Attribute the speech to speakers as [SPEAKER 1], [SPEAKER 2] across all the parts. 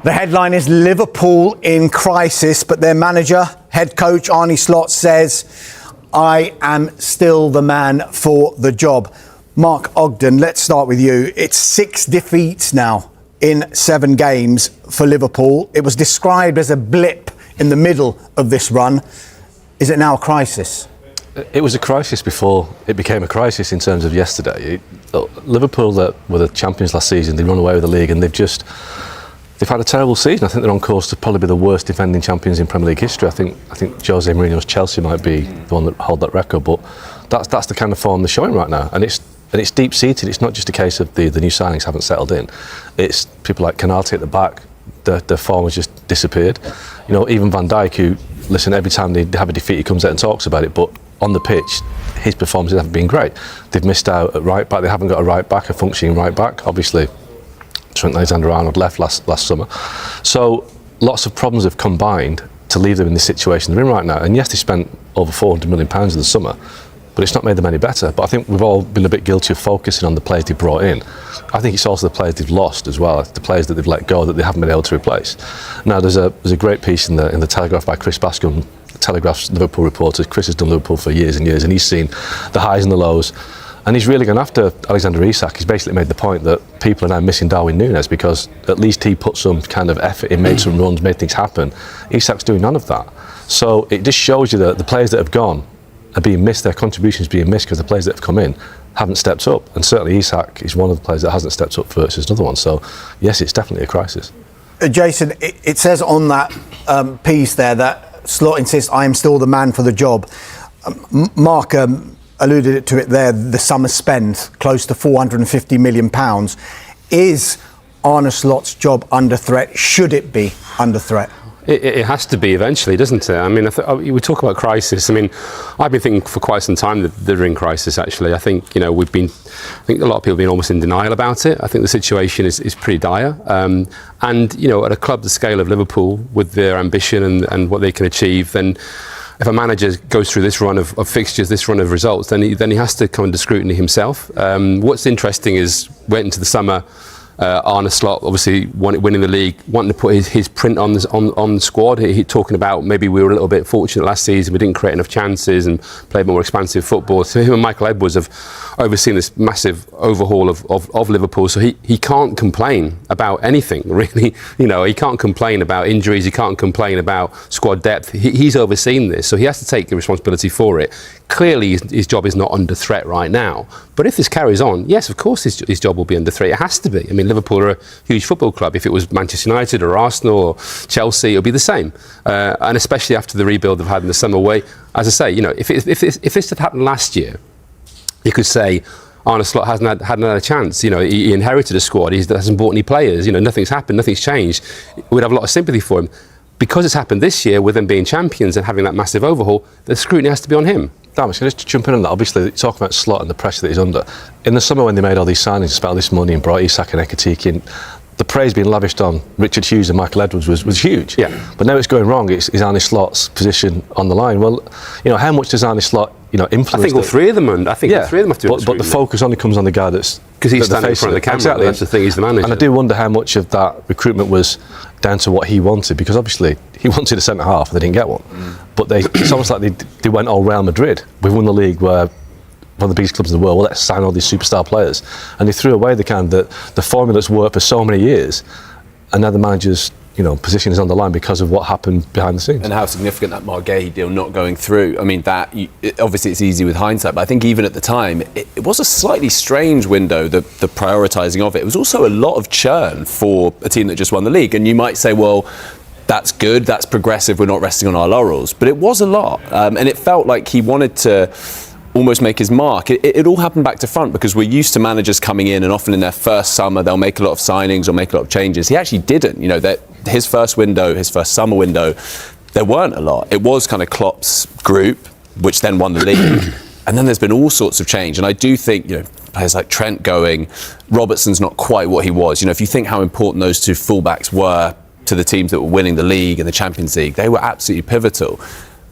[SPEAKER 1] The headline is Liverpool in crisis, but their manager, head coach Arne Slot says, I am still the man for the job. Mark Ogden, let's start with you. It's 6 defeats now in 7 games for Liverpool. It was described as a blip in the middle of this run. Is it now a crisis?
[SPEAKER 2] It was a crisis before it became a crisis in terms of yesterday. Liverpool that were the champions last season, they run away with the league and they've had a terrible season. I think they're on course to probably be the worst defending champions in Premier League history. I think Jose Mourinho's Chelsea might be the one that hold that record, but that's the kind of form they're showing right now, and it's deep-seated. It's not just a case of the new signings haven't settled in. It's people like Canate at the back. Their form has just disappeared. You know, even Van Dijk, who, listen, every time they have a defeat, he comes out and talks about it, but on the pitch, his performances haven't been great. They've missed out at right back. They haven't got a right back, a functioning right back. Obviously, Trent Alexander-Arnold left last summer. So lots of problems have combined to leave them in this situation they're in right now. And yes, they spent over £400 million in the summer, but it's not made them any better. But I think we've all been a bit guilty of focusing on the players they brought in. I think it's also the players they've lost as well, the players that they've let go that they haven't been able to replace. Now, there's a great piece in the Telegraph by Chris Bascombe, Telegraph's Liverpool reporter. Chris has done Liverpool for years and years, and he's seen the highs and the lows. And he's really gone after Alexander Isak. He's basically made the point that people are now missing Darwin Núñez because at least he put some kind of effort in, made some runs, made things happen. Isak's doing none of that. So it just shows you that the players that have gone are being missed, their contributions being missed because the players that have come in haven't stepped up. And certainly Isak is one of the players that hasn't stepped up versus another one. So yes, it's definitely a crisis.
[SPEAKER 1] Jason, it says on that piece there that Slot insists, I am still the man for the job. Mark alluded to it there, the summer spend, close to £450 million. Is Arne Slot's job under threat? Should it be under threat?
[SPEAKER 3] It has to be eventually, doesn't it? I mean, we talk about crisis. I mean, I've been thinking for quite some time that they're in crisis, actually. I think, you know, I think a lot of people have been almost in denial about it. I think the situation is pretty dire. And, you know, at a club the scale of Liverpool, with their ambition and what they can achieve, then if a manager goes through this run of fixtures, this run of results, then he has to come under scrutiny himself. What's interesting is, went into the summer, Arne Slot obviously winning the league, wanting to put his print on the squad. He talking about maybe we were a little bit fortunate last season, we didn't create enough chances and played more expansive football. So him and Michael Edwards have overseen this massive overhaul of Liverpool. So he can't complain about anything, really. You know, he can't complain about injuries, he can't complain about squad depth. He's overseen this, so he has to take the responsibility for it. Clearly his job is not under threat right now, but if this carries on, yes, of course his job will be under threat. It has to be. I mean, Liverpool are a huge football club. If it was Manchester United or Arsenal or Chelsea, it would be the same. And especially after the rebuild they've had in the summer way, as I say, you know, if this had happened last year, you could say Arne Slot hadn't had a chance. You know, he inherited a squad. He hasn't bought any players. You know, nothing's happened, nothing's changed. We'd have a lot of sympathy for him. Because it's happened this year, with them being champions and having that massive overhaul, the scrutiny has to be on him.
[SPEAKER 2] Damn, can I just jump in on that? Obviously, talking about Slot and the pressure that he's under. In the summer when they made all these signings, spent all this money and brought Isak and Ekitike in, the praise being lavished on Richard Hughes and Michael Edwards was huge. Yeah. But now it's going wrong. It's Arne Slot's position on the line. Well, you know, how much does Arne Slot, you know, influence?
[SPEAKER 3] I think all three of them, and I think all three of them have to do it.
[SPEAKER 2] But the focus only comes on the guy that's
[SPEAKER 3] because he's standing in front of the camera.
[SPEAKER 2] Exactly.
[SPEAKER 3] That's the thing. He's the manager.
[SPEAKER 2] And I do wonder how much of that recruitment was down to what he wanted, because obviously he wanted a centre half and they didn't get one. But it's almost like they went all Real Madrid. We've won the league, where one of the biggest clubs in the world. Well, let's sign all these superstar players, and they threw away the formula that's worked for so many years, and now the manager's, you know, position is on the line because of what happened behind the scenes.
[SPEAKER 4] And how significant that Margay deal not going through. I mean, obviously it's easy with hindsight, but I think even at the time, it was a slightly strange window, the prioritising of it. It was also a lot of churn for a team that just won the league. And you might say, well, that's good, that's progressive, we're not resting on our laurels. But it was a lot. And it felt like he wanted to almost make his mark. It all happened back to front, because we're used to managers coming in and often in their first summer they'll make a lot of signings or make a lot of changes. He actually didn't. You know, that his first summer window, there weren't a lot. It was kind of Klopp's group, which then won the league. And then there's been all sorts of change. And I do think, you know, players like Trent going, Robertson's not quite what he was. You know, if you think how important those two fullbacks were to the teams that were winning the league and the Champions League, they were absolutely pivotal.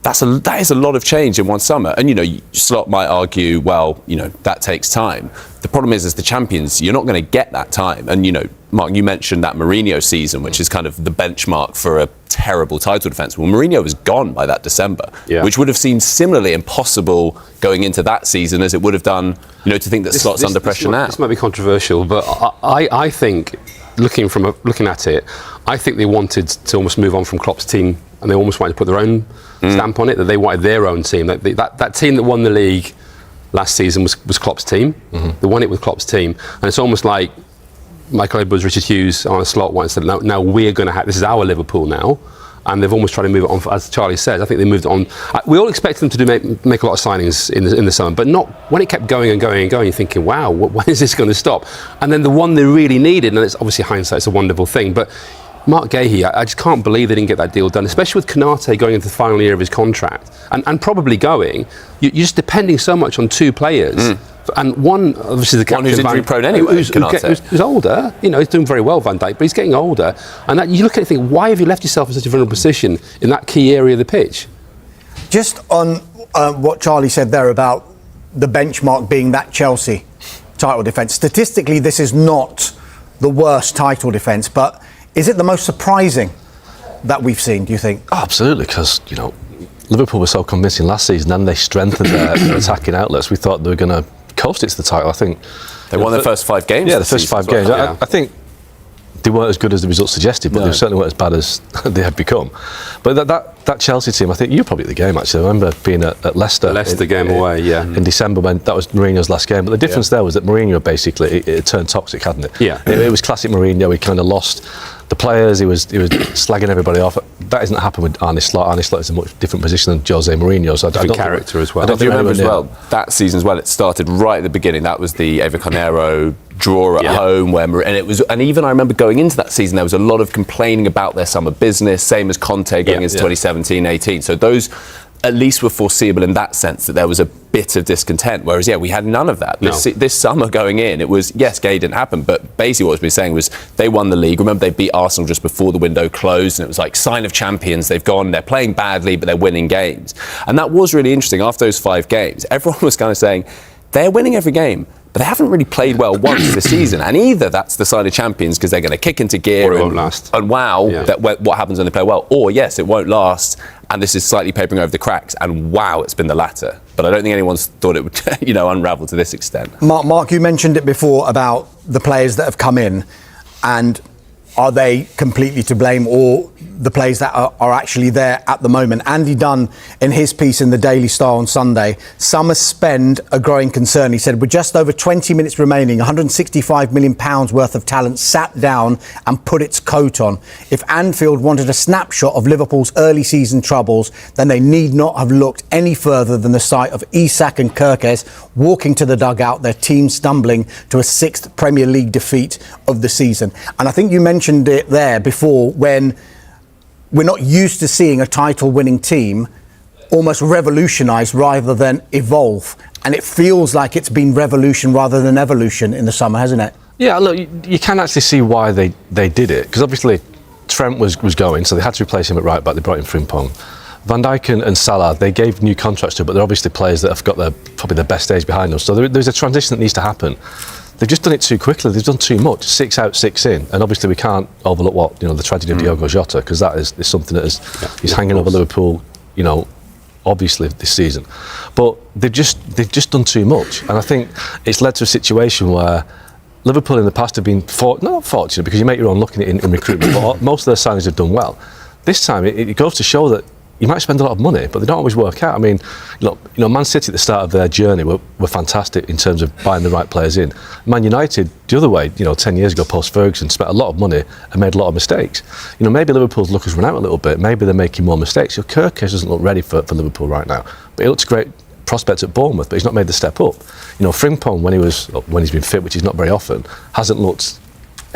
[SPEAKER 4] That is a lot of change in one summer. And, you know, Slot might argue, well, you know, that takes time. The problem is, as the champions, you're not going to get that time. And, you know, Mark, you mentioned that Mourinho season, which is kind of the benchmark for a terrible title defence. Well, Mourinho was gone by that December, which would have seemed similarly impossible going into that season as it would have done, to think that Slot's under pressure now.
[SPEAKER 3] This might be controversial, but I think, looking at it, I think they wanted to almost move on from Klopp's team, and they almost wanted to put their own stamp on it, that they wanted their own team. That team that won the league last season was Klopp's team. They won it with Klopp's team. And it's almost like Michael Edwards, Richard Hughes, Arne Slot once said, now we're going to have, this is our Liverpool now. And they've almost tried to move it on, as Charlie says. I think they moved it on. We all expected them to make a lot of signings in the summer, but not when it kept going and going and going, you're thinking, wow, when is this going to stop? And then the one they really needed, and it's obviously hindsight's a wonderful thing, but Mark Gahey, I just can't believe they didn't get that deal done, especially with Konate going into the final year of his contract and probably going. You're just depending so much on two players. And one, obviously, the captain,
[SPEAKER 4] one who's injury prone anyway,
[SPEAKER 3] who's older. He's doing very well, Van Dijk, but he's getting older. And you look at it and think, why have you left yourself in such a vulnerable position in that key area of the pitch?
[SPEAKER 1] Just on what Charlie said there about the benchmark being that Chelsea title defence. Statistically, this is not the worst title defence, but is it the most surprising that we've seen, do you think?
[SPEAKER 2] Oh, absolutely, because, Liverpool were so convincing last season, and they strengthened their attacking outlets. We thought they were going to coast it to the title. I think
[SPEAKER 4] they won their first 5 games.
[SPEAKER 2] Yeah, the first 5 games. I think they weren't as good as the results suggested, but they certainly weren't as bad as they had become. But that Chelsea team, I think you were probably at the game actually. I remember being at Leicester.
[SPEAKER 3] Leicester game away, in
[SPEAKER 2] December, when that was Mourinho's last game. But the difference there was that Mourinho basically it turned toxic, hadn't it?
[SPEAKER 3] Yeah.
[SPEAKER 2] It was classic Mourinho. He kind of lost the players. He was slagging everybody off. That hasn't happened with Arne Slot. Arne Slot is in a much different position than Jose Mourinho. So
[SPEAKER 3] different character as well.
[SPEAKER 4] I don't remember as well that season as well. It started right at the beginning. That was the Eva Carneiro draw at home, and even I remember going into that season, there was a lot of complaining about their summer business, same as Conte going into 2017-18. So those at least were foreseeable in that sense, that there was a bit of discontent. Whereas, we had none of that. This summer going in, it was, yes, Gay didn't happen, but basically what we were saying was they won the league. Remember, they beat Arsenal just before the window closed, and it was like sign of champions. They've gone, they're playing badly, but they're winning games. And that was really interesting. After those 5 games, everyone was kind of saying, they're winning every game, but they haven't really played well once this season. And either that's the sign of champions because they're going to kick into gear
[SPEAKER 3] or it won't last.
[SPEAKER 4] And what happens when they play well, or yes, it won't last and this is slightly papering over the cracks, and wow, it's been the latter. But I don't think anyone's thought it would unravel to this extent.
[SPEAKER 1] Mark, you mentioned it before about the players that have come in, and are they completely to blame, or the players that are actually there at the moment? Andy Dunn, in his piece in the Daily Star on Sunday, summer spend a growing concern. He said, with just over 20 minutes remaining, £165 million worth of talent sat down and put its coat on. If Anfield wanted a snapshot of Liverpool's early season troubles, then they need not have looked any further than the sight of Isak and Kirkes walking to the dugout, their team stumbling to a 6th Premier League defeat of the season. And I think you mentioned it there before, when we're not used to seeing a title-winning team almost revolutionise rather than evolve. And it feels like it's been revolution rather than evolution in the summer, hasn't it?
[SPEAKER 2] Yeah, look, you can actually see why they did it. Because obviously Trent was going, so they had to replace him at right back. They brought in Frimpong. Van Dijk and Salah, they gave new contracts to, but they're obviously players that have got probably their best days behind them. So there's a transition that needs to happen. They've just done it too quickly. They've done too much. 6 out, 6 in, and obviously we can't overlook the tragedy of Diogo Jota, because that is something that is hanging over Liverpool. Obviously this season, but they've just done too much, and I think it's led to a situation where Liverpool in the past have been not fortunate, because you make your own luck in recruitment, but most of their signings have done well. This time it goes to show that you might spend a lot of money, but they don't always work out. I mean, Man City at the start of their journey were fantastic in terms of buying the right players in. Man United, the other way, 10 years ago, post-Ferguson, spent a lot of money and made a lot of mistakes. Maybe Liverpool's luck has run out a little bit. Maybe they're making more mistakes. Kirkes doesn't look ready for Liverpool right now, but he looks great prospect at Bournemouth, but he's not made the step up. Frimpong, when he's been fit, which is not very often, hasn't looked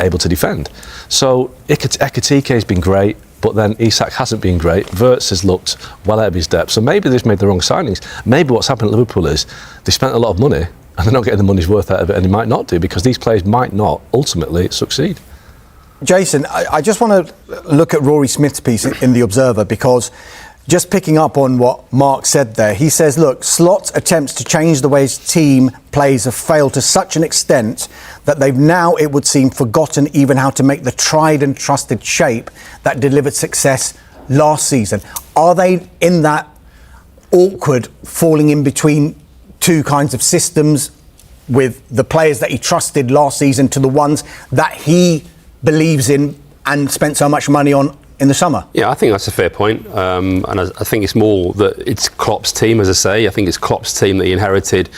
[SPEAKER 2] able to defend. So Ekitike has been great, but then Isak hasn't been great. Wirtz has looked well out of his depth. So maybe they've made the wrong signings. Maybe what's happened at Liverpool is they spent a lot of money and they're not getting the money's worth out of it, and they might not do, because these players might not ultimately succeed.
[SPEAKER 1] Jason, I just want to look at Rory Smith's piece in The Observer, because just picking up on what Mark said there, he says, look, Slot's attempts to change the way his team plays have failed to such an extent that they've now, it would seem, forgotten even how to make the tried and trusted shape that delivered success last season. Are they in that awkward falling in between two kinds of systems, with the players that he trusted last season to the ones that he believes in and spent so much money on in the summer?
[SPEAKER 3] Yeah, I think that's a fair point. And I think it's more that it's Klopp's team, as I say. I think it's Klopp's team that he inherited.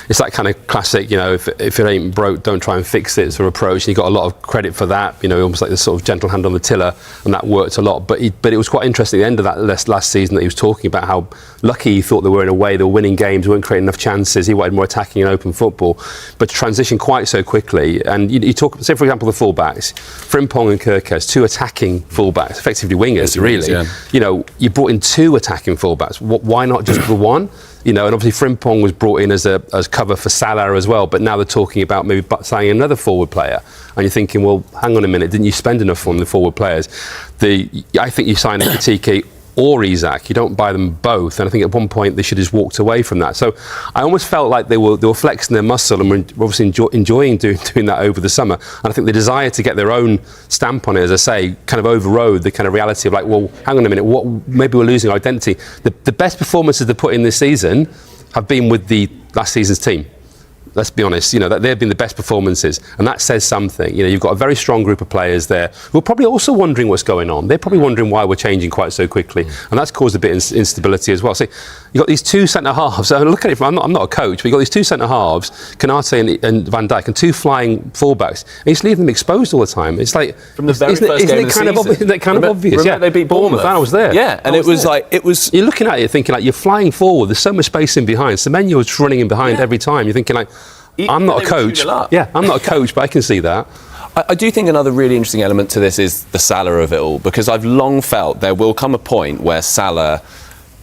[SPEAKER 3] It's that kind of classic, if it ain't broke, don't try and fix it sort of approach. And he got a lot of credit for that, almost like this sort of gentle hand on the tiller, and that worked a lot. But it was quite interesting at the end of that last season that he was talking about how lucky he thought they were in a way. They were winning games, weren't creating enough chances. He wanted more attacking and open football. But to transition quite so quickly, and you talk, say for example, the fullbacks, Frimpong and Kirkes, two attacking fullbacks, effectively wingers, really. Yeah. You brought in two attacking fullbacks. Why not just the one? And obviously Frimpong was brought in as cover for Salah as well. But now they're talking about maybe signing another forward player. And you're thinking, well, hang on a minute, didn't you spend enough on the forward players? I think you signed Ekitike or Isak. You don't buy them both, and I think at one point they should have just walked away from that. So I almost felt like they were flexing their muscle and were obviously enjoying doing that over the summer. And I think the desire to get their own stamp on it, as I say, kind of overrode the kind of reality of like, well, hang on a minute, maybe we're losing identity. The best performances they put in this season have been with the last season's team. Let's be honest, that they've been the best performances, and that says something. You've got a very strong group of players there who are probably also wondering what's going on. They're probably wondering why we're changing quite so quickly, and that's caused a bit of instability as well. So you've got these two centre-halves, and look at it from, I'm not a coach, but you've got these two centre-halves, Konate and Van Dijk, and two flying full-backs, and you just leave them exposed all the time. It's like,
[SPEAKER 4] from the very first game of the season.
[SPEAKER 3] Isn't it kind of obvious?
[SPEAKER 4] Remember they beat Bournemouth?
[SPEAKER 3] I was there.
[SPEAKER 4] Yeah, and it was...
[SPEAKER 3] You're looking at it thinking like, you're flying forward, there's so much space in behind, Semenyo's running in behind every time, you're thinking like, I'm not a coach. Yeah, I'm not a coach, but I can see that.
[SPEAKER 4] I do think another really interesting element to this is the Salah of it all, because I've long felt there will come a point where Salah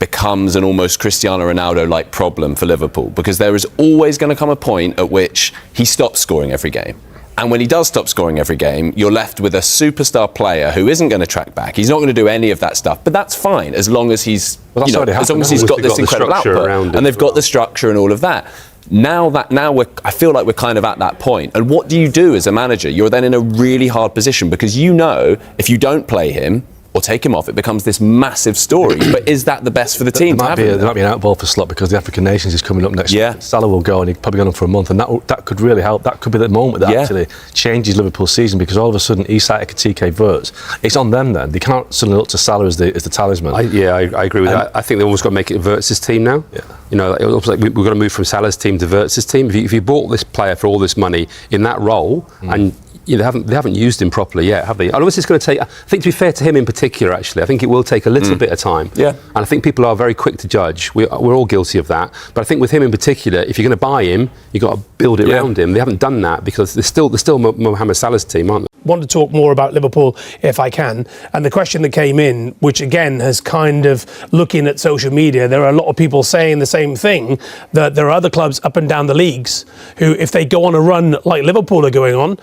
[SPEAKER 4] becomes an almost Cristiano Ronaldo-like problem for Liverpool, because there is always going to come a point at which he stops scoring every game. And when he does stop scoring every game, you're left with a superstar player who isn't going to track back. He's not going to do any of that stuff, but that's fine as long as he's, as long as he's got this incredible output and they've got the structure and all of that. I feel like we're kind of at that point. And what do you do as a manager? You're then in a really hard position, because if you don't play him or take him off, it becomes this massive story. But is that the best for the team?
[SPEAKER 2] There might be an outball for Slot, because the African Nations is coming up next week. Salah will go, and he's probably gone on for a month, and that could really help. That could be the moment that actually changes Liverpool's season, because all of a sudden Isak, Ekitike, Wirtz, it's on them then. They can't suddenly look to Salah as the talisman.
[SPEAKER 3] I agree with that. I think they've almost got to make it Wirtz's team now.
[SPEAKER 2] Yeah.
[SPEAKER 3] It looks like we've got to move from Salah's team to Wirtz's team. If you bought this player for all this money in that role, and they haven't used him properly yet, have they? And obviously, it's going to take. I think, to be fair to him in particular, actually, I think it will take a little bit of time. Yeah. And I think people are very quick to judge. We're all guilty of that. But I think with him in particular, if you're going to buy him, you've got to build it around him. They haven't done that, because they're still Mohamed Salah's team, aren't they?
[SPEAKER 5] Want to talk more about Liverpool if I can, and the question that came in, which again has kind of, looking at social media, there are a lot of people saying the same thing, that there are other clubs up and down the leagues who, if they go on a run like Liverpool are going on,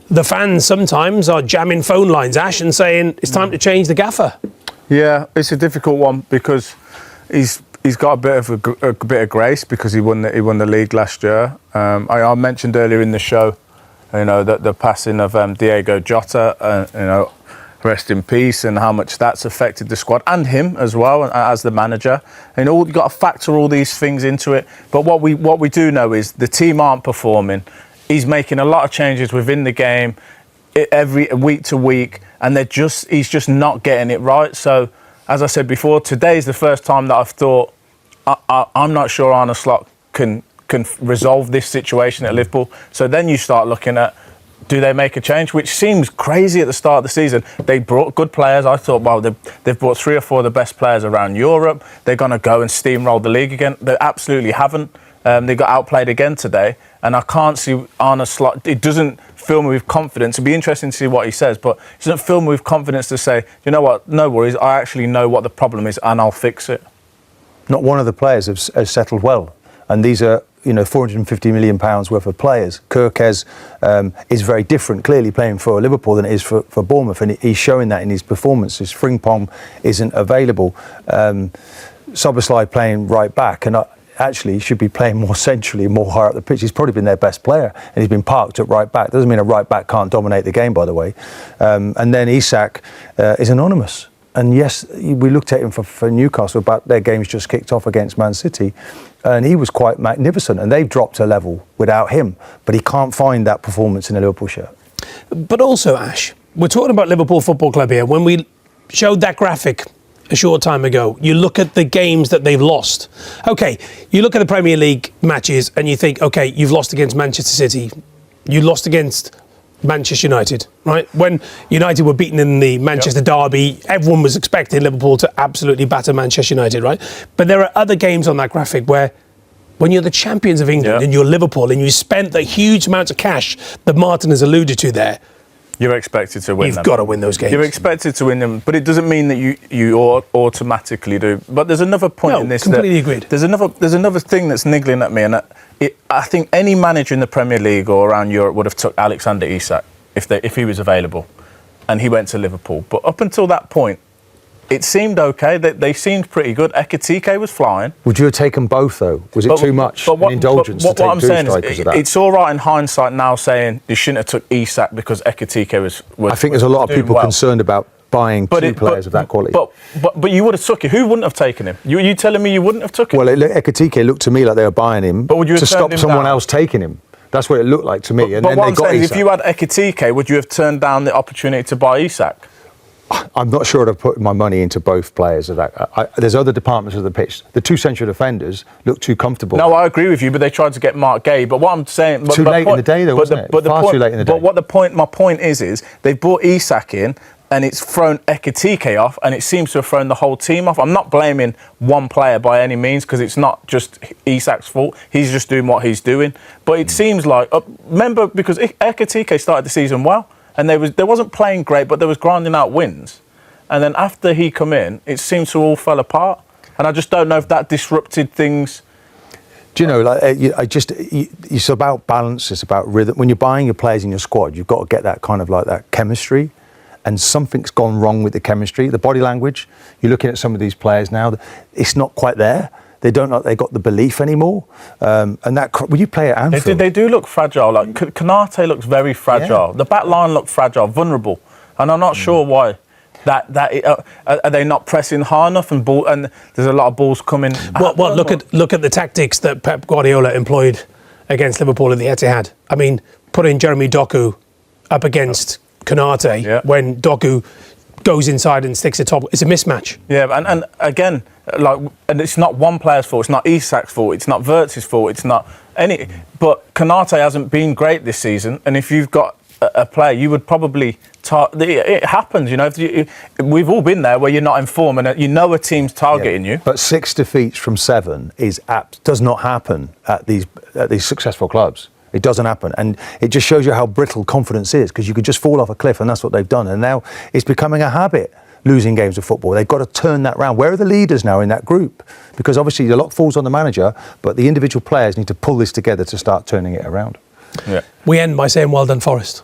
[SPEAKER 5] the fans sometimes are jamming phone lines, Ash, and saying it's time to change the gaffer.
[SPEAKER 6] Yeah, it's a difficult one, because he's got a bit of grace, because he won the league last year. I mentioned earlier in the show, that the passing of Diego Jota, rest in peace, and how much that's affected the squad and him as well as the manager. You've got to factor all these things into it. But what we do know is the team aren't performing. He's making a lot of changes within the game every week to week, and he's just not getting it right. So, as I said before, today's the first time that I've thought I'm not sure Arne Slot can resolve this situation at Liverpool. So then you start looking at, do they make a change? Which seems crazy at the start of the season. They brought good players. I thought, well, they've brought 3 or 4 of the best players around Europe. They're going to go and steamroll the league again. They absolutely haven't. They got outplayed again today. And I can't see Arne Slot. It doesn't fill me with confidence. It'd be interesting to see what he says, but it doesn't fill me with confidence to say, you know what, no worries, I actually know what the problem is and I'll fix it.
[SPEAKER 7] Not one of the players has settled well. And these are £450 million worth of players. Kirkes is very different, clearly playing for Liverpool than it is for Bournemouth, and he's showing that in his performances. Frimpong isn't available. Szoboszlai playing right back, and actually should be playing more centrally, more higher up the pitch. He's probably been their best player, and he's been parked at right back. Doesn't mean a right back can't dominate the game, by the way. And then Isak is anonymous. And yes, we looked at him for Newcastle, but their game's just kicked off against Man City, and he was quite magnificent, and they've dropped a level without him, but he can't find that performance in a Liverpool shirt.
[SPEAKER 5] But also, Ash, we're talking about Liverpool Football Club here. When we showed that graphic a short time ago, you look at the games that they've lost. Okay, you look at the Premier League matches and you think, okay, you've lost against Manchester City, you lost against Manchester United, right? When United were beaten in the Manchester derby, everyone was expecting Liverpool to absolutely batter Manchester United, right? But there are other games on that graphic where when you're the champions of England and you're Liverpool and you spent the huge amounts of cash that Martin has alluded to there,
[SPEAKER 6] you're expected to win them.
[SPEAKER 5] You've got to win those games.
[SPEAKER 6] You're expected to win them, but it doesn't mean that you automatically do. But there's another point in this.
[SPEAKER 5] Completely agreed.
[SPEAKER 6] There's another thing that's niggling at me, and I think any manager in the Premier League or around Europe would have took Alexander Isak if he was available, and he went to Liverpool. But up until that point, it seemed okay. They seemed pretty good. Ekitike was flying.
[SPEAKER 7] Would you have taken both, though? Was it too much indulgence to take two strikers of that?
[SPEAKER 6] It's all right in hindsight now saying you shouldn't have took Isak because Ekitike was
[SPEAKER 7] I think there's a lot of people concerned about buying two players of that quality.
[SPEAKER 6] But you would have took it. Who wouldn't have taken him? You telling me you wouldn't have took him?
[SPEAKER 7] Well, Ekitike looked to me like they were buying him to stop someone else taking him. That's what it looked like to me.
[SPEAKER 6] But what I'm saying is, if you had Ekitike, would you have turned down the opportunity to buy Isak?
[SPEAKER 7] I'm not sure I'd have put my money into both players of that. There's other departments of the pitch. The two central defenders look too comfortable.
[SPEAKER 6] No, I agree with you, but they tried to get Mark Gay. But what I'm saying...
[SPEAKER 7] Too late in the day, though, wasn't it? Far too late in the day.
[SPEAKER 6] But my point is they brought Isak in, and it's thrown Ekitike off, and it seems to have thrown the whole team off. I'm not blaming one player by any means, because it's not just Isak's fault. He's just doing what he's doing. But it seems like... remember, because Ekitike started the season well, and they wasn't playing great, but they was grinding out wins. And then after he come in, it seems to all fell apart. And I just don't know if that disrupted things.
[SPEAKER 7] Do you know, it's about balance, it's about rhythm. When you're buying your players in your squad, you've got to get that kind of like that chemistry. And something's gone wrong with the chemistry, the body language. You're looking at some of these players now, it's not quite there. They don't know they got the belief anymore. And that when you play at Anfield,
[SPEAKER 6] they do look fragile. Like Konate looks very fragile. The back line looked fragile, vulnerable, and I'm not sure why. Are they not pressing hard enough and there's a lot of balls coming?
[SPEAKER 5] Look at the tactics that Pep Guardiola employed against Liverpool at the Etihad. I mean, putting Jeremy Doku up against Konate when Doku goes inside and sticks it top. It's a mismatch.
[SPEAKER 6] Yeah, and again, and it's not one player's fault. It's not Isak's fault. It's not Wirtz's fault. It's not any. But Konate hasn't been great this season, and if you've got a player, you would probably. It happens, you know. We've all been there where you're not in form, and you know a team's targeting you.
[SPEAKER 7] But 6 defeats from 7 does not happen at these successful clubs. It doesn't happen, and it just shows you how brittle confidence is, because you could just fall off a cliff, and that's what they've done. And now it's becoming a habit, losing games of football. They've got to turn that round. Where are the leaders now in that group? Because obviously a lot falls on the manager, but the individual players need to pull this together to start turning it around.
[SPEAKER 5] Yeah. We end by saying well done, Forest.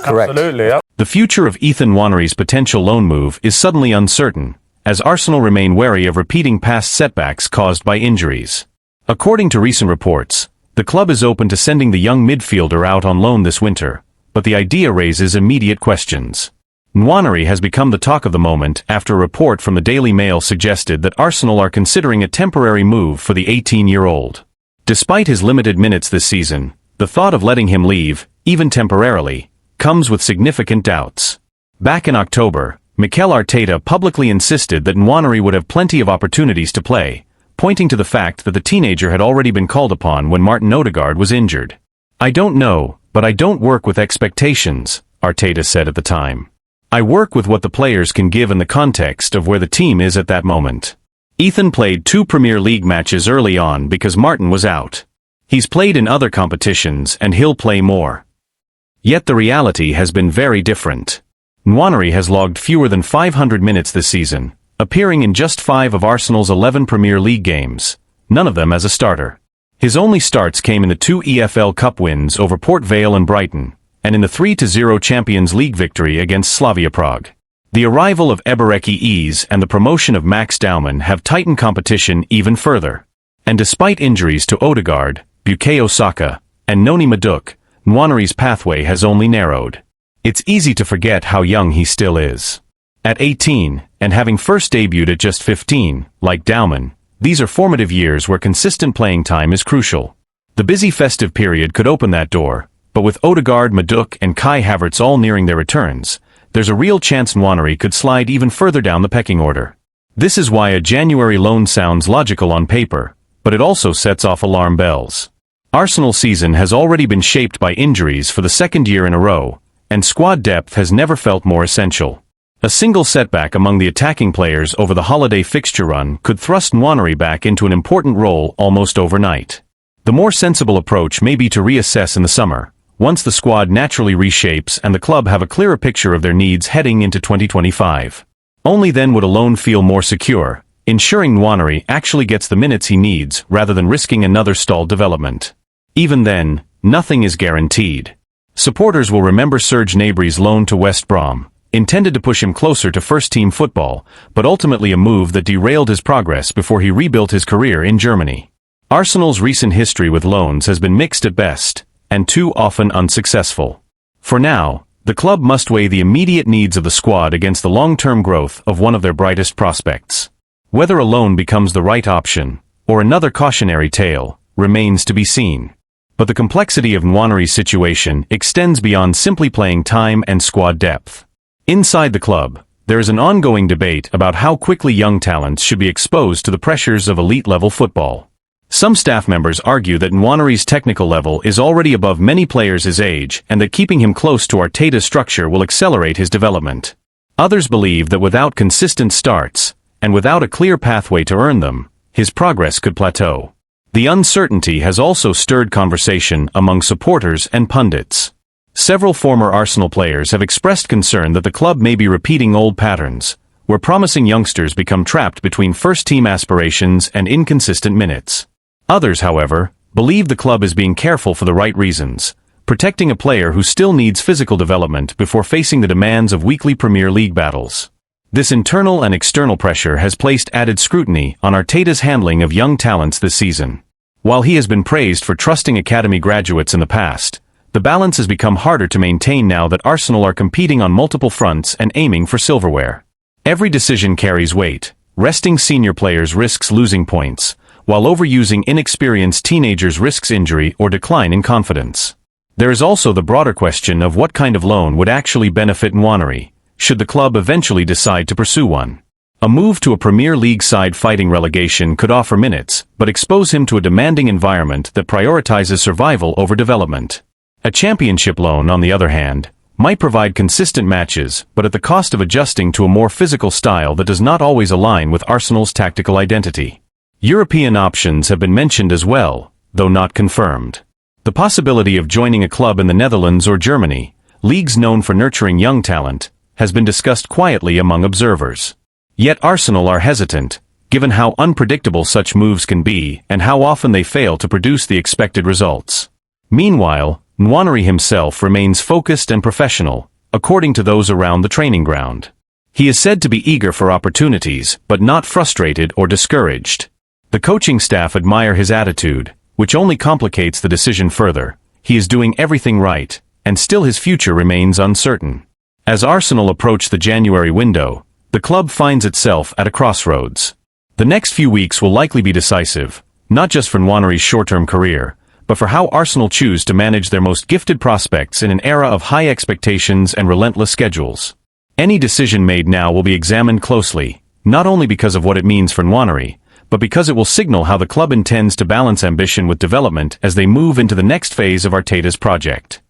[SPEAKER 7] Correct.
[SPEAKER 6] Absolutely. Yeah.
[SPEAKER 8] The future of Ethan Nwanery's potential loan move is suddenly uncertain, as Arsenal remain wary of repeating past setbacks caused by injuries. According to recent reports, the club is open to sending the young midfielder out on loan this winter, but the idea raises immediate questions. Nwanery has become the talk of the moment after a report from the Daily Mail suggested that Arsenal are considering a temporary move for the 18-year-old. Despite his limited minutes this season, the thought of letting him leave, even temporarily, comes with significant doubts. Back in October, Mikel Arteta publicly insisted that Nwanery would have plenty of opportunities to play, pointing to the fact that the teenager had already been called upon when Martin Odegaard was injured. "I don't know, but I don't work with expectations," Arteta said at the time. "I work with what the players can give in the context of where the team is at that moment." Ethan played 2 Premier League matches early on because Martin was out. He's played in other competitions and he'll play more. Yet the reality has been very different. Nwanery has logged fewer than 500 minutes this season, appearing in just 5 of Arsenal's 11 Premier League games, none of them as a starter. His only starts came in the 2 EFL Cup wins over Port Vale and Brighton, and in the 3-0 Champions League victory against Slavia Prague. The arrival of Ebereki Eze and the promotion of Max Daumann have tightened competition even further. And despite injuries to Odegaard, Bukayo Saka, and Noni Madueke, Nwaneri's pathway has only narrowed. It's easy to forget how young he still is. At 18, and having first debuted at just 15, like Daumann, these are formative years where consistent playing time is crucial. The busy festive period could open that door, but with Odegaard, Madueke, and Kai Havertz all nearing their returns, there's a real chance Nwaneri could slide even further down the pecking order. This is why a January loan sounds logical on paper, but it also sets off alarm bells. Arsenal's season has already been shaped by injuries for the second year in a row, and squad depth has never felt more essential. A single setback among the attacking players over the holiday fixture run could thrust Nwaneri back into an important role almost overnight. The more sensible approach may be to reassess in the summer, once the squad naturally reshapes and the club have a clearer picture of their needs heading into 2025. Only then would a loan feel more secure, ensuring Nwaneri actually gets the minutes he needs rather than risking another stalled development. Even then, nothing is guaranteed. Supporters will remember Serge Gnabry's loan to West Brom, intended to push him closer to first-team football, but ultimately a move that derailed his progress before he rebuilt his career in Germany. Arsenal's recent history with loans has been mixed at best, and too often unsuccessful. For now, the club must weigh the immediate needs of the squad against the long-term growth of one of their brightest prospects. Whether a loan becomes the right option, or another cautionary tale, remains to be seen. But the complexity of Nwaneri's situation extends beyond simply playing time and squad depth. Inside the club, there is an ongoing debate about how quickly young talents should be exposed to the pressures of elite-level football. Some staff members argue that Nwaneri's technical level is already above many players his age and that keeping him close to Arteta's structure will accelerate his development. Others believe that without consistent starts, and without a clear pathway to earn them, his progress could plateau. The uncertainty has also stirred conversation among supporters and pundits. Several former Arsenal players have expressed concern that the club may be repeating old patterns, where promising youngsters become trapped between first-team aspirations and inconsistent minutes. Others, however, believe the club is being careful for the right reasons, protecting a player who still needs physical development before facing the demands of weekly Premier League battles. This internal and external pressure has placed added scrutiny on Arteta's handling of young talents this season. While he has been praised for trusting academy graduates in the past, the balance has become harder to maintain now that Arsenal are competing on multiple fronts and aiming for silverware. Every decision carries weight. Resting senior players risks losing points, while overusing inexperienced teenagers risks injury or decline in confidence. There is also the broader question of what kind of loan would actually benefit Nwaneri, should the club eventually decide to pursue one. A move to a Premier League side fighting relegation could offer minutes, but expose him to a demanding environment that prioritizes survival over development. A championship loan, on the other hand, might provide consistent matches, but at the cost of adjusting to a more physical style that does not always align with Arsenal's tactical identity. European options have been mentioned as well, though not confirmed. The possibility of joining a club in the Netherlands or Germany, leagues known for nurturing young talent, has been discussed quietly among observers. Yet Arsenal are hesitant, given how unpredictable such moves can be and how often they fail to produce the expected results. Meanwhile, Nwaneri himself remains focused and professional, according to those around the training ground. He is said to be eager for opportunities, but not frustrated or discouraged. The coaching staff admire his attitude, which only complicates the decision further. He is doing everything right, and still his future remains uncertain. As Arsenal approach the January window, the club finds itself at a crossroads. The next few weeks will likely be decisive, not just for Nwaneri's short-term career, but for how Arsenal choose to manage their most gifted prospects in an era of high expectations and relentless schedules. Any decision made now will be examined closely, not only because of what it means for Nwaneri, but because it will signal how the club intends to balance ambition with development as they move into the next phase of Arteta's project.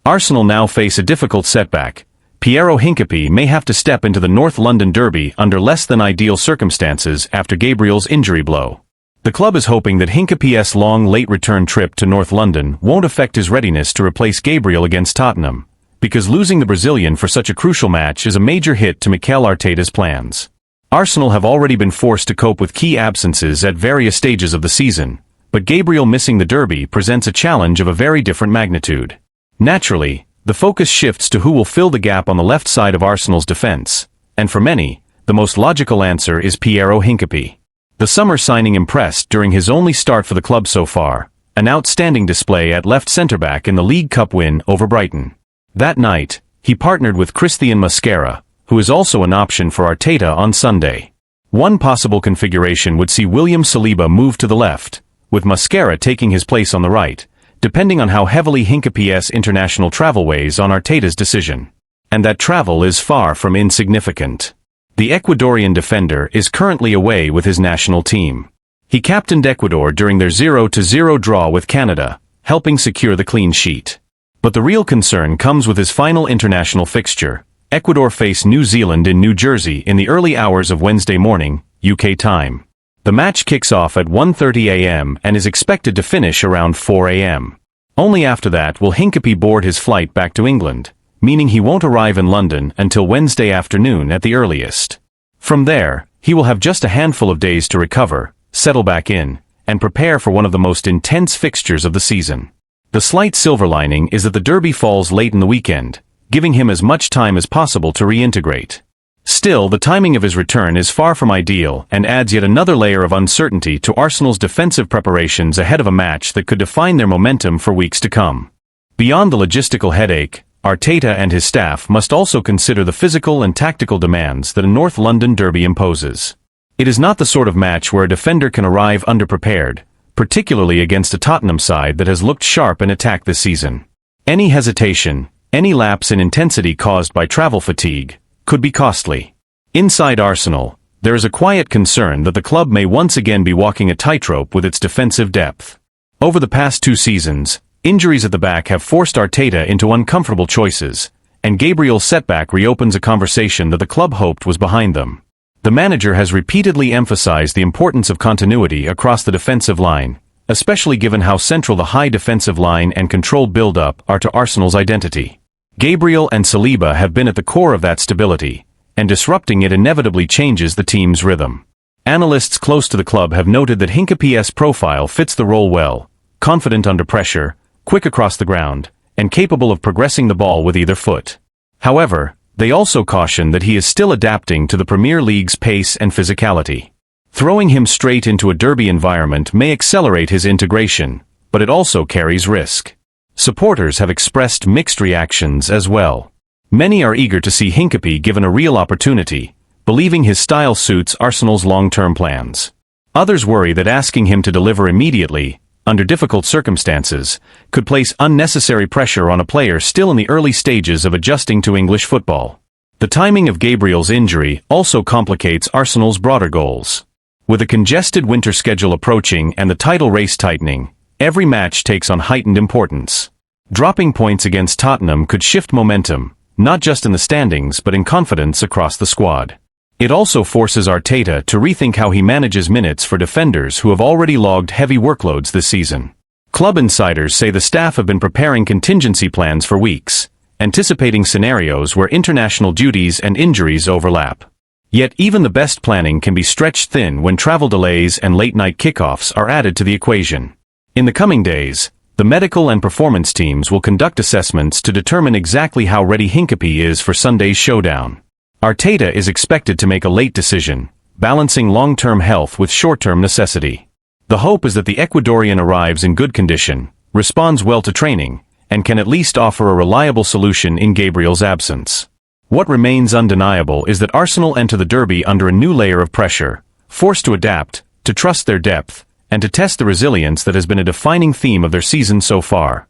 [SPEAKER 8] Arsenal now face a difficult setback. Piero Hincapié may have to step into the North London derby under less than ideal circumstances after Gabriel's injury blow. The club is hoping that Hincapié's long late return trip to North London won't affect his readiness to replace Gabriel against Tottenham, because losing the Brazilian for such a crucial match is a major hit to Mikel Arteta's plans. Arsenal have already been forced to cope with key absences at various stages of the season, but Gabriel missing the derby presents a challenge of a very different magnitude. Naturally, the focus shifts to who will fill the gap on the left side of Arsenal's defence, and for many, the most logical answer is Piero Hincapié. The summer signing impressed during his only start for the club so far, an outstanding display at left centre-back in the League Cup win over Brighton. That night, he partnered with Christian Mosquera, who is also an option for Arteta on Sunday. One possible configuration would see William Saliba move to the left, with Mosquera taking his place on the right, depending on how heavily Hincapié's international travel weighs on Arteta's decision. And that travel is far from insignificant. The Ecuadorian defender is currently away with his national team. He captained Ecuador during their 0-0 draw with Canada, helping secure the clean sheet. But the real concern comes with his final international fixture. Ecuador face New Zealand in New Jersey in the early hours of Wednesday morning, UK time. The match kicks off at 1:30 a.m. and is expected to finish around 4 a.m. Only after that will Hincapié board his flight back to England, meaning he won't arrive in London until Wednesday afternoon at the earliest. From there, he will have just a handful of days to recover, settle back in, and prepare for one of the most intense fixtures of the season. The slight silver lining is that the derby falls late in the weekend, giving him as much time as possible to reintegrate. Still, the timing of his return is far from ideal and adds yet another layer of uncertainty to Arsenal's defensive preparations ahead of a match that could define their momentum for weeks to come. Beyond the logistical headache, Arteta and his staff must also consider the physical and tactical demands that a North London derby imposes. It is not the sort of match where a defender can arrive underprepared, particularly against a Tottenham side that has looked sharp in attack this season. Any hesitation, any lapse in intensity caused by travel fatigue, could be costly. Inside Arsenal, there is a quiet concern that the club may once again be walking a tightrope with its defensive depth. Over the past 2 seasons, injuries at the back have forced Arteta into uncomfortable choices, and Gabriel's setback reopens a conversation that the club hoped was behind them. The manager has repeatedly emphasized the importance of continuity across the defensive line, especially given how central the high defensive line and controlled build-up are to Arsenal's identity. Gabriel and Saliba have been at the core of that stability, and disrupting it inevitably changes the team's rhythm. Analysts close to the club have noted that Hincapié's profile fits the role well, confident under pressure, quick across the ground, and capable of progressing the ball with either foot. However, they also caution that he is still adapting to the Premier League's pace and physicality. Throwing him straight into a derby environment may accelerate his integration, but it also carries risk. Supporters have expressed mixed reactions as well. Many are eager to see Hincapié given a real opportunity, believing his style suits Arsenal's long-term plans. Others worry that asking him to deliver immediately, under difficult circumstances, could place unnecessary pressure on a player still in the early stages of adjusting to English football. The timing of Gabriel's injury also complicates Arsenal's broader goals. With a congested winter schedule approaching and the title race tightening, every match takes on heightened importance. Dropping points against Tottenham could shift momentum, not just in the standings but in confidence across the squad. It also forces Arteta to rethink how he manages minutes for defenders who have already logged heavy workloads this season. Club insiders say the staff have been preparing contingency plans for weeks, anticipating scenarios where international duties and injuries overlap. Yet even the best planning can be stretched thin when travel delays and late-night kickoffs are added to the equation. In the coming days, the medical and performance teams will conduct assessments to determine exactly how ready Hincapié is for Sunday's showdown. Arteta is expected to make a late decision, balancing long-term health with short-term necessity. The hope is that the Ecuadorian arrives in good condition, responds well to training, and can at least offer a reliable solution in Gabriel's absence. What remains undeniable is that Arsenal enter the derby under a new layer of pressure, forced to adapt, to trust their depth, and to test the resilience that has been a defining theme of their season so far.